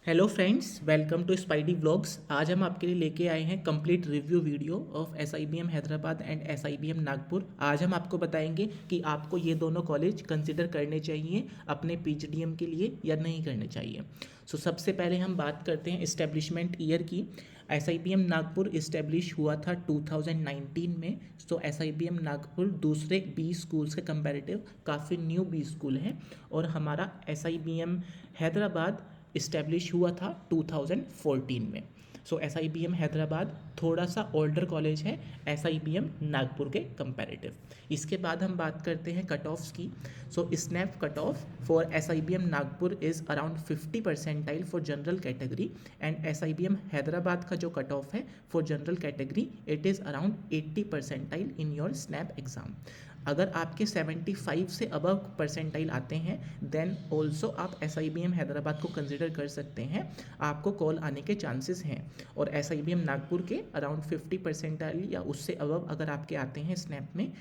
Hello friends, welcome to spidey vlogs. आज हम आपके लिए लेके आए हैं complete review video of SIBM Hyderabad and SIBM Nagpur. आज हम आपको बताएंगे कि आपको ये दोनों कॉलेज कंसिडर करने चाहिए अपने PGDM के लिए या नहीं करने चाहिए। सबसे पहले हम बात करते हैं इस्टेब्लिशमेंट ईयर की। SIBM नागपुर इस्टेब्लिश हुआ था 2019 में। SIBM नागपुर दूसरे बी स्कूल्स के कंपैरेटिव काफ़ी न्यू बी स्कूल है और हमारा SIBM हैदराबाद इस्टेब्लिश हुआ था 2014 में। SIBM हैदराबाद थोड़ा सा ओल्डर कॉलेज है SIBM नागपुर के कंपैरेटिव। इसके बाद हम बात करते हैं कट ऑफ्स की। Snap cut off for SIBM Nagpur is around 50 percentile for general category and SIBM Hyderabad का जो कट ऑफ है for general category it is around 80 percentile in your snap exam. अगर आपके 75 से अबव परसेंटाइल आते हैं देन ऑल्सो आप SIBM हैदराबाद को कंसिडर कर सकते हैं, आपको कॉल आने के चांसेस हैं। और SIBM नागपुर के अराउंड 50 परसेंटाइल या उससे अबव अगर आपके आते हैं स्नैप में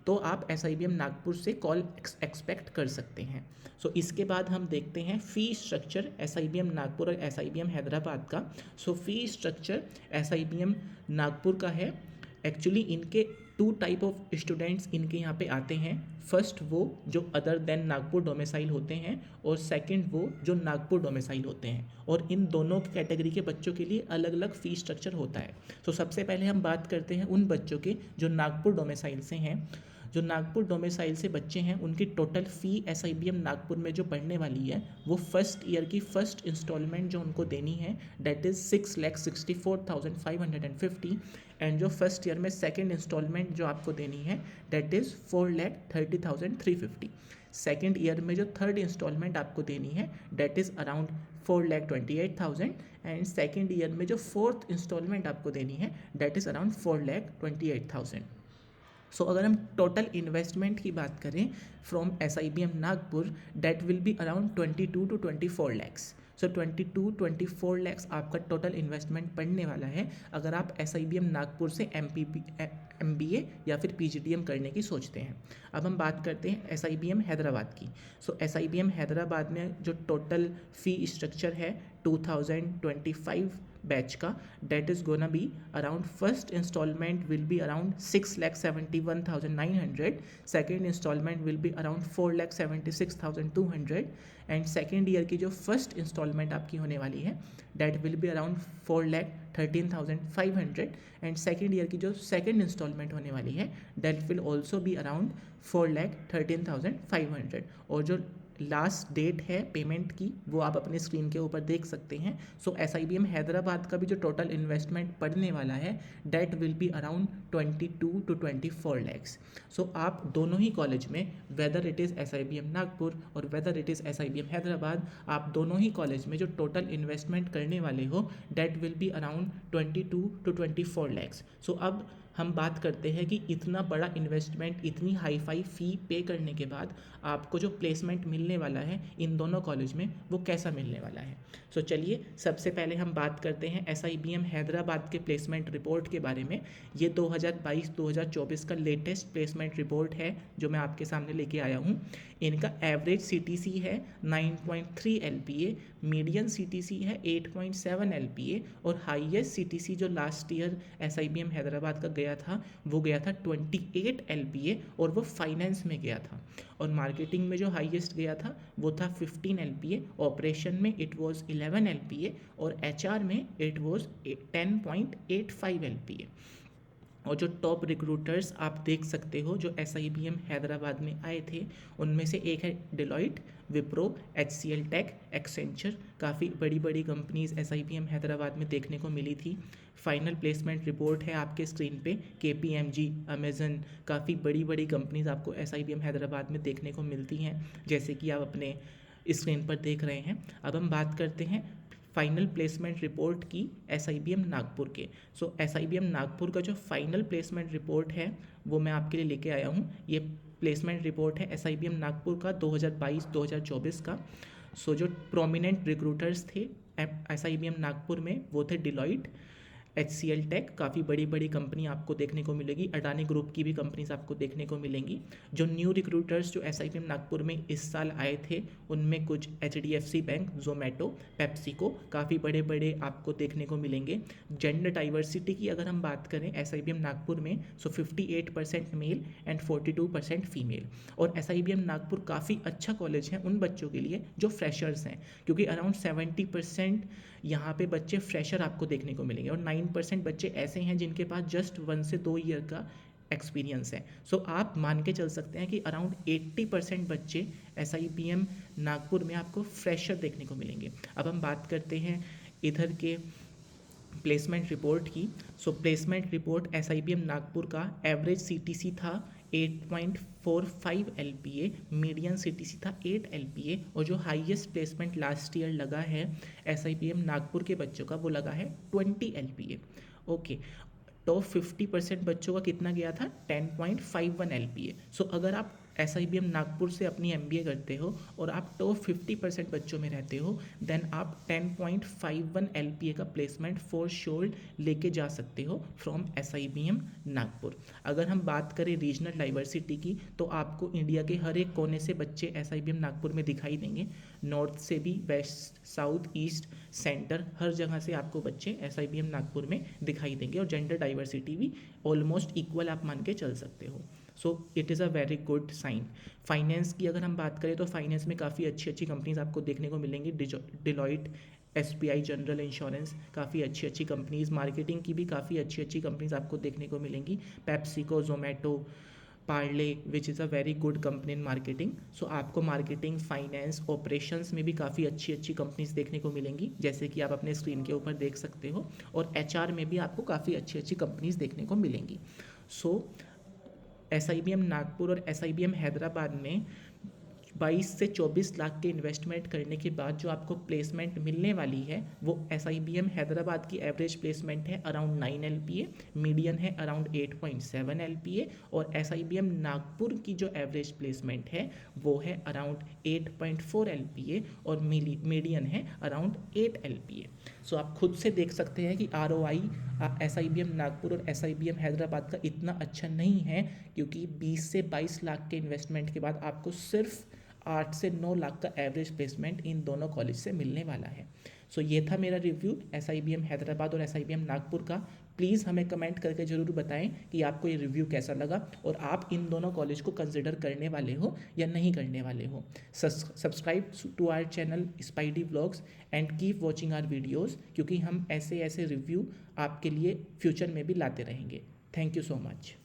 तो आप SIBM नागपुर से कॉल एक्सपेक्ट कर सकते हैं। इसके बाद हम देखते हैं फ़ी स्ट्रक्चर SIBM नागपुर और SIBM हैदराबाद का। फ़ी स्ट्रक्चर SIBM नागपुर का है, एक्चुअली इनके टू टाइप ऑफ स्टूडेंट्स इनके यहाँ पे आते हैं। फर्स्ट वो जो अदर देन नागपुर डोमिसाइल होते हैं और सेकंड वो जो नागपुर डोमिसाइल होते हैं, और इन दोनों कैटेगरी के बच्चों के लिए अलग अलग फ़ी स्ट्रक्चर होता है। सबसे पहले हम बात करते हैं उन बच्चों के जो नागपुर डोमिसाइल से हैं। जो नागपुर डोमिसाइल से बच्चे हैं उनकी टोटल फ़ी SIBM नागपुर में जो पढ़ने वाली है वो फर्स्ट ईयर की फर्स्ट इंस्टॉलमेंट जो उनको देनी है डेट इज़ 6,64,550 एंड जो फर्स्ट ईयर में सेकेंड इंस्टॉलमेंट जो आपको देनी है डेट इज़ 4,30,350। सेकेंड ईयर में जो थर्ड इंस्टॉलमेंट आपको देनी है that is around 4,28,000 and second year में जो फोर्थ इंस्टॉलमेंट आपको देनी है डेट इज़ अराउंड 4,28,000। अगर हम टोटल इन्वेस्टमेंट की बात करें from SIBM Nagpur date will be around 22 to 24 lakhs. 22-24 lakhs आपका टोटल इन्वेस्टमेंट पड़ने वाला है अगर आप SIBM नागपुर से MBA या फिर PGDM करने की सोचते हैं। अब हम बात करते हैं SIBM हैदराबाद की। SIBM हैदराबाद में जो टोटल फ़ी स्ट्रक्चर है 2025 बैच का date is gonna be around first installment will be around 6,71,900, second installment will be around 4,76,200 and second year की जो फर्स्ट इंस्टॉलमेंट आपकी होने वाली है date will be around 4,13,500 and second year की जो सेकेंड इंस्टॉलमेंट होने वाली है date will also be around 4,13,500। और जो लास्ट डेट है पेमेंट की वो आप अपने स्क्रीन के ऊपर देख सकते हैं। SIBM हैदराबाद का भी जो टोटल इन्वेस्टमेंट पड़ने वाला है date will be around 22 to 24 lakhs. आप दोनों ही कॉलेज में whether it is SIBM Nagpur और whether it is SIBM Hyderabad, आप दोनों ही कॉलेज में जो टोटल इन्वेस्टमेंट करने वाले हो date will be around 22 to 24 lakhs. अब हम बात करते हैं कि इतना बड़ा इन्वेस्टमेंट, इतनी हाई फाई फ़ी पे करने के बाद आपको जो प्लेसमेंट मिलने वाला है इन दोनों कॉलेज में वो कैसा मिलने वाला है। चलिए सबसे पहले हम बात करते हैं SIBM हैदराबाद के प्लेसमेंट रिपोर्ट के बारे में। ये 2022-2024 का लेटेस्ट प्लेसमेंट रिपोर्ट है जो मैं आपके सामने लेके आया हूँ। इनका एवरेज CTC है 9.3 LPA, मीडियन CTC है 8.7 LPA और हाईएस्ट CTC जो लास्ट ईयर SIBM हैदराबाद का गया था वो गया था 28 LPA और वो फाइनेंस में गया था। और मार्केटिंग में जो हाईएस्ट गया था वो था 15 LPA, ऑपरेशन में इट वाज 11 LPA और HR में इट वाज 10.85 LPA। और जो टॉप रिक्रूटर्स आप देख सकते हो जो SIBM हैदराबाद में आए थे उनमें से एक है Deloitte, Wipro, HCL tech, Accenture, काफ़ी बड़ी बड़ी कंपनीज SIBM हैदराबाद में देखने को मिली थी। फाइनल प्लेसमेंट रिपोर्ट है आपके स्क्रीन पे, KPMG, अमेजन, काफ़ी बड़ी बड़ी कंपनीज आपको SIBM हैदराबाद में देखने को मिलती हैं जैसे कि आप अपने स्क्रीन पर देख रहे हैं। अब हम बात करते हैं फाइनल प्लेसमेंट रिपोर्ट की SIBM नागपुर के। SIBM नागपुर का जो फाइनल प्लेसमेंट रिपोर्ट है वो मैं आपके लिए लेके आया हूँ। ये प्लेसमेंट रिपोर्ट है SIBM नागपुर का 2022-2024 का। जो प्रोमिनेंट रिक्रूटर्स थे SIBM नागपुर में वो थे डिलॉयट, HCL टेक, काफ़ी बड़ी बड़ी कंपनी आपको देखने को मिलेगी, अडानी ग्रुप की भी कंपनीज आपको देखने को मिलेंगी। जो न्यू रिक्रूटर्स जो SIBM नागपुर में इस साल आए थे उनमें कुछ HDFC बैंक, जोमेटो, पेप्सिको, काफ़ी बड़े बड़े आपको देखने को मिलेंगे। जेंडर डाइवर्सिटी की अगर हम बात करें SIBM नागपुर में, सो 58% मेल एंड 42% फीमेल। और SIBM नागपुर काफ़ी अच्छा कॉलेज है उन बच्चों के लिए जो फ्रेशर्स हैं, क्योंकि अराउंड 70% यहाँ पे बच्चे फ्रेशर आपको देखने को मिलेंगे और 9% बच्चे ऐसे हैं जिनके पास जस्ट 1 से 2 ईयर का एक्सपीरियंस है। सो आप मान के चल सकते हैं कि अराउंड 80% बच्चे SIBM नागपुर में आपको फ्रेशर देखने को मिलेंगे। अब हम बात करते हैं इधर के प्लेसमेंट रिपोर्ट की। सो प्लेसमेंट रिपोर्ट SIBM नागपुर का एवरेज CTC था 8.45 LPA, मीडियन CTC था 8 LPA, और जो हाईएस्ट प्लेसमेंट लास्ट ईयर लगा है SIBM नागपुर के बच्चों का वो लगा है 20 LPA। ओके, टॉप 50% बच्चों का कितना गया था 10.51 LPA। सो अगर आप SIBM नागपुर से अपनी MBA करते हो और आप टॉप 50% बच्चों में रहते हो, देन आप 10.51 LPA का प्लेसमेंट फॉर श्योर लेके जा सकते हो फ्रॉम SIBM नागपुर। अगर हम बात करें रीजनल डाइवर्सिटी की, तो आपको इंडिया के हर एक कोने से बच्चे SIBM नागपुर में दिखाई देंगे, नॉर्थ से भी, वेस्ट, साउथ, ईस्ट, सेंटर, हर जगह से आपको बच्चे SIBM नागपुर में दिखाई देंगे। और जेंडर डाइवर्सिटी भी ऑलमोस्ट इक्वल आप मान के चल सकते हो। So it is a very good sign. Finance की अगर हम बात करें तो फाइनेंस में काफ़ी अच्छी अच्छी कंपनीज आपको देखने को मिलेंगी, डिलॉयट, SBI जनरल इंश्योरेंस, काफ़ी अच्छी अच्छी कंपनीज। मार्केटिंग की भी काफ़ी अच्छी अच्छी कंपनीज आपको देखने को मिलेंगी, PepsiCo, Zomato, Parle, which is a very good company in marketing. So आपको मार्केटिंग, फाइनेंस, ऑपरेशंस में भी काफ़ी अच्छी अच्छी कंपनीज देखने को मिलेंगी, जैसे कि आप अपने स्क्रीन के ऊपर देख सकते हो। और HR में भी आपको काफ़ी अच्छी अच्छी कंपनीज देखने को मिलेंगी। सो SIBM नागपुर और SIBM हैदराबाद में 22 से 24 लाख के इन्वेस्टमेंट करने के बाद जो आपको प्लेसमेंट मिलने वाली है वो SIBM हैदराबाद की एवरेज प्लेसमेंट है अराउंड 9 LPA, मीडियन है अराउंड 8.7 LPA, और SIBM नागपुर की जो एवरेज प्लेसमेंट है वो है अराउंड 8.4 LPA और मीडियन है अराउंड 8 LPA। सो आप खुद से देख सकते हैं कि ROI SIBM नागपुर और SIBM हैदराबाद का इतना अच्छा नहीं है, क्योंकि 20 से 22 लाख के इन्वेस्टमेंट के बाद आपको सिर्फ 8 से 9 लाख का एवरेज प्लेसमेंट इन दोनों कॉलेज से मिलने वाला है। सो ये था मेरा रिव्यू SIBM हैदराबाद और SIBM नागपुर का। प्लीज़ हमें कमेंट करके ज़रूर बताएं कि आपको ये रिव्यू कैसा लगा और आप इन दोनों कॉलेज को कंसिडर करने वाले हो या नहीं करने वाले हो। Subscribe to our channel Spidey vlogs and keep watching our videos, क्योंकि हम ऐसे ऐसे रिव्यू आपके लिए फ्यूचर में भी लाते रहेंगे। Thank you so much.